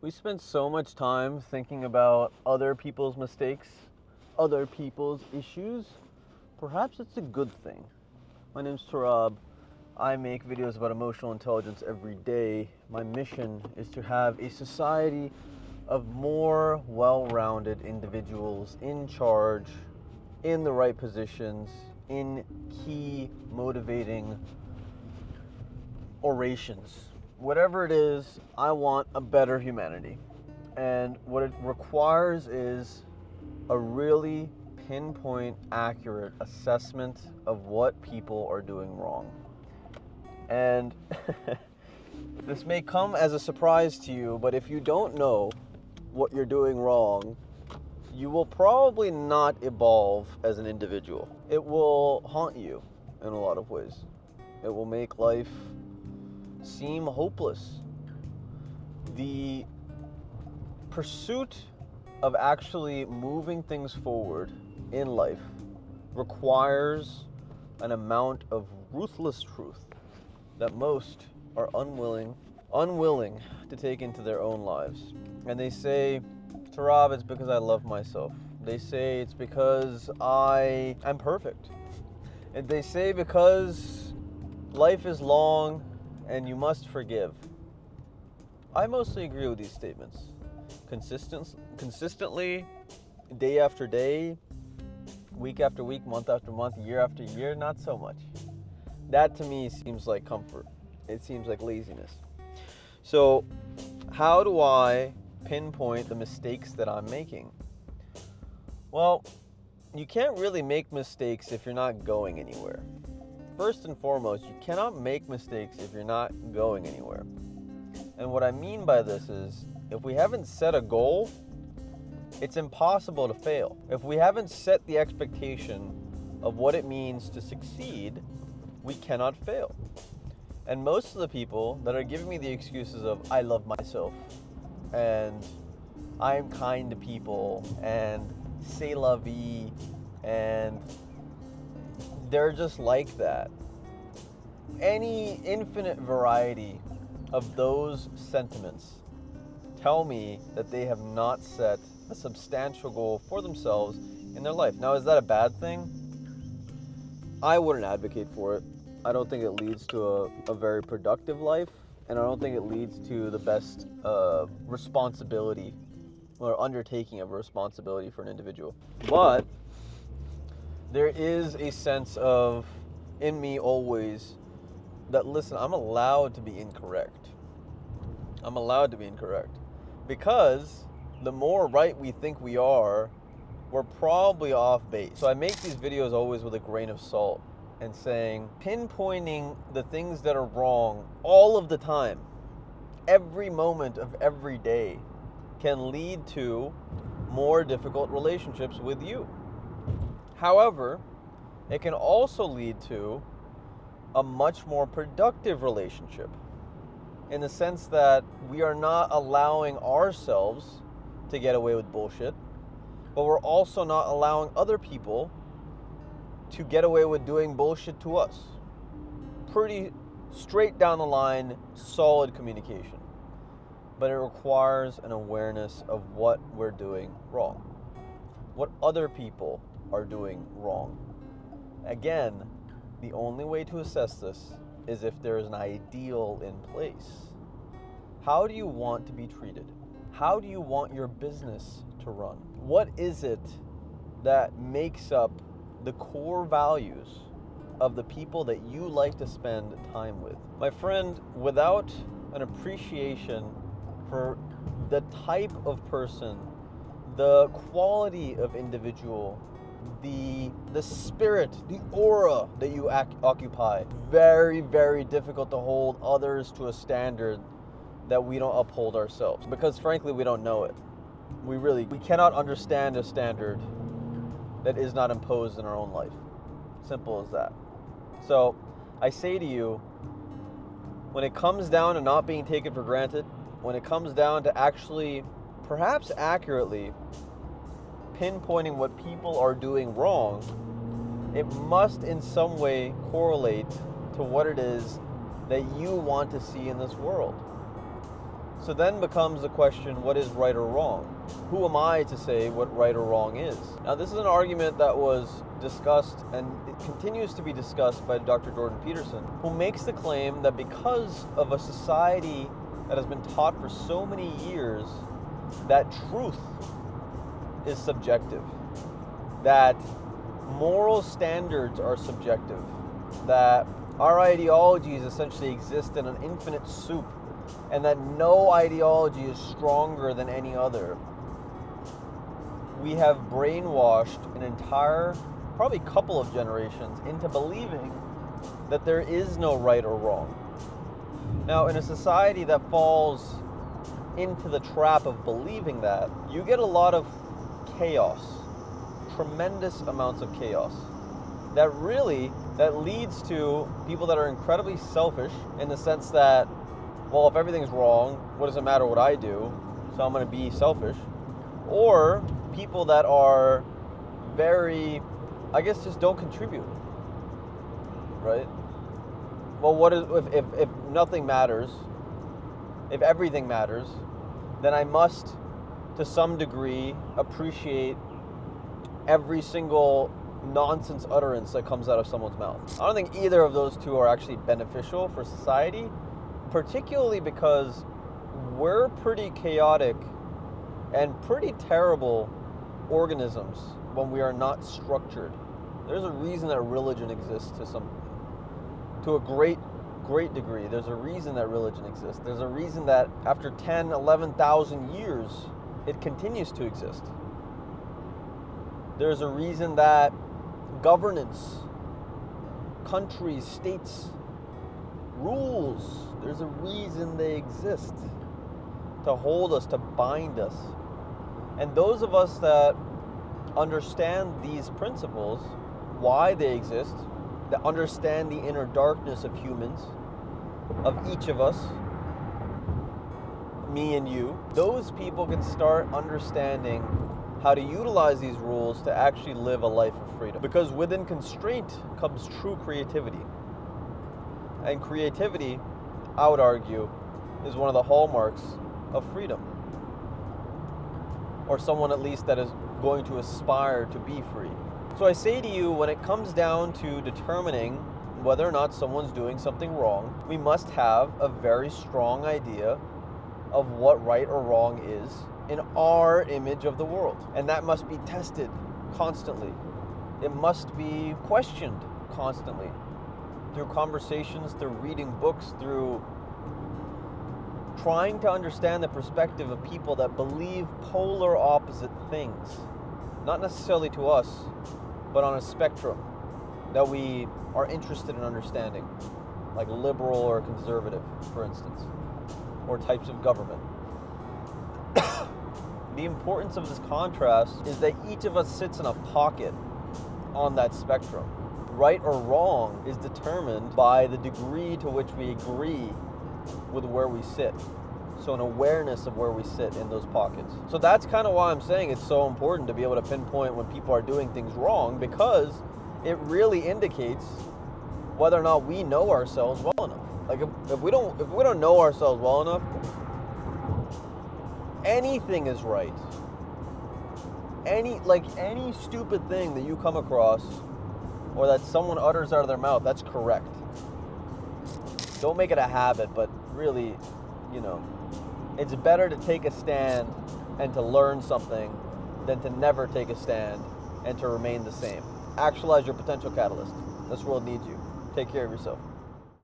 We spend so much time thinking about other people's mistakes, other people's issues. Perhaps it's a good thing. My name's Tarab. I make videos about emotional intelligence every day. My mission is to have a society of more well-rounded individuals in charge, in the right positions, in key motivating orations. Whatever it is, I want a better humanity. And what it requires is a really pinpoint, accurate assessment of what people are doing wrong. And this may come as a surprise to you, but if you don't know what you're doing wrong, you will probably not evolve as an individual. It will haunt you in a lot of ways. It will make life seem hopeless. The pursuit of actually moving things forward in life requires an amount of ruthless truth that most are unwilling to take into their own lives. And they say, Tarab, it's because I love myself. They say it's because I am perfect. And they say because life is long and you must forgive. I mostly agree with these statements. Consistently, day after day, week after week, month after month, year after year, not so much. That to me seems like comfort. It seems like laziness. So, how do I pinpoint the mistakes that I'm making? Well, you can't really make mistakes if you're not going anywhere. First and foremost, you cannot make mistakes if you're not going anywhere. And what I mean by this is, if we haven't set a goal, it's impossible to fail. If we haven't set the expectation of what it means to succeed, we cannot fail. And most of the people that are giving me the excuses of, I love myself, and I'm kind to people, and c'est la vie, and they're just like that. Any infinite variety of those sentiments tell me that they have not set a substantial goal for themselves in their life. Now, is that a bad thing? I wouldn't advocate for it. I don't think it leads to a very productive life, and I don't think it leads to the best responsibility or undertaking of a responsibility for an individual. But there is a sense of, in me always, that listen, I'm allowed to be incorrect. I'm allowed to be incorrect. Because the more right we think we are, we're probably off base. So I make these videos always with a grain of salt and saying, pinpointing the things that are wrong all of the time, every moment of every day, can lead to more difficult relationships with you. However, it can also lead to a much more productive relationship, in the sense that we are not allowing ourselves to get away with bullshit, but we're also not allowing other people to get away with doing bullshit to us. Pretty straight down the line, solid communication. But it requires an awareness of what we're doing wrong, what other people are doing wrong. Again, the only way to assess this is if there is an ideal in place. How do you want to be treated? How do you want your business to run? What is it that makes up the core values of the people that you like to spend time with? My friend, without an appreciation for the type of person, the quality of individual, the spirit, the aura that you occupy, very, very difficult to hold others to a standard that we don't uphold ourselves, because frankly we don't know it. We cannot understand a standard that is not imposed in our own life. Simple as that. So I say to you, when it comes down to not being taken for granted, when it comes down to actually, perhaps accurately, pinpointing what people are doing wrong, it must in some way correlate to what it is that you want to see in this world. So then becomes the question, what is right or wrong? Who am I to say what right or wrong is? Now, this is an argument that was discussed, and it continues to be discussed by Dr. Jordan Peterson, who makes the claim that because of a society that has been taught for so many years that truth is subjective, that moral standards are subjective, that our ideologies essentially exist in an infinite soup, and that no ideology is stronger than any other. We have brainwashed an entire, probably couple of generations into believing that there is no right or wrong. Now, in a society that falls into the trap of believing that, you get a lot of chaos, tremendous amounts of chaos. That leads to people that are incredibly selfish in the sense that, well, if everything's wrong, what does it matter what I do? So I'm going to be selfish. Or people that are very, I guess, just don't contribute, right? Well, what is if nothing matters, if everything matters, then I must, to some degree, appreciate every single nonsense utterance that comes out of someone's mouth. I don't think either of those two are actually beneficial for society, particularly because we're pretty chaotic and pretty terrible organisms when we are not structured. There's a reason that religion exists to a great degree. There's a reason that religion exists. There's a reason that after 10, 11,000 years, it continues to exist. There's a reason that governance, countries, states, rules, there's a reason they exist, to hold us, to bind us. And those of us that understand these principles, why they exist, that understand the inner darkness of humans, of each of us, me and you, those people can start understanding how to utilize these rules to actually live a life of freedom. Because within constraint comes true creativity. And creativity, I would argue, is one of the hallmarks of freedom. Or someone at least that is going to aspire to be free. So I say to you, when it comes down to determining whether or not someone's doing something wrong, we must have a very strong idea of what right or wrong is in our image of the world. And that must be tested constantly. It must be questioned constantly through conversations, through reading books, through trying to understand the perspective of people that believe polar opposite things. Not necessarily to us, but on a spectrum that we are interested in understanding, like liberal or conservative, for instance, or types of government. The importance of this contrast is that each of us sits in a pocket on that spectrum. Right or wrong is determined by the degree to which we agree with where we sit. So an awareness of where we sit in those pockets. So that's kind of why I'm saying it's so important to be able to pinpoint when people are doing things wrong, because it really indicates whether or not we know ourselves well enough. Like if we don't know ourselves well enough, anything is right. Any stupid thing that you come across or that someone utters out of their mouth, that's correct. Don't make it a habit, but really, it's better to take a stand and to learn something than to never take a stand and to remain the same. Actualize your potential catalyst. This world needs you. Take care of yourself.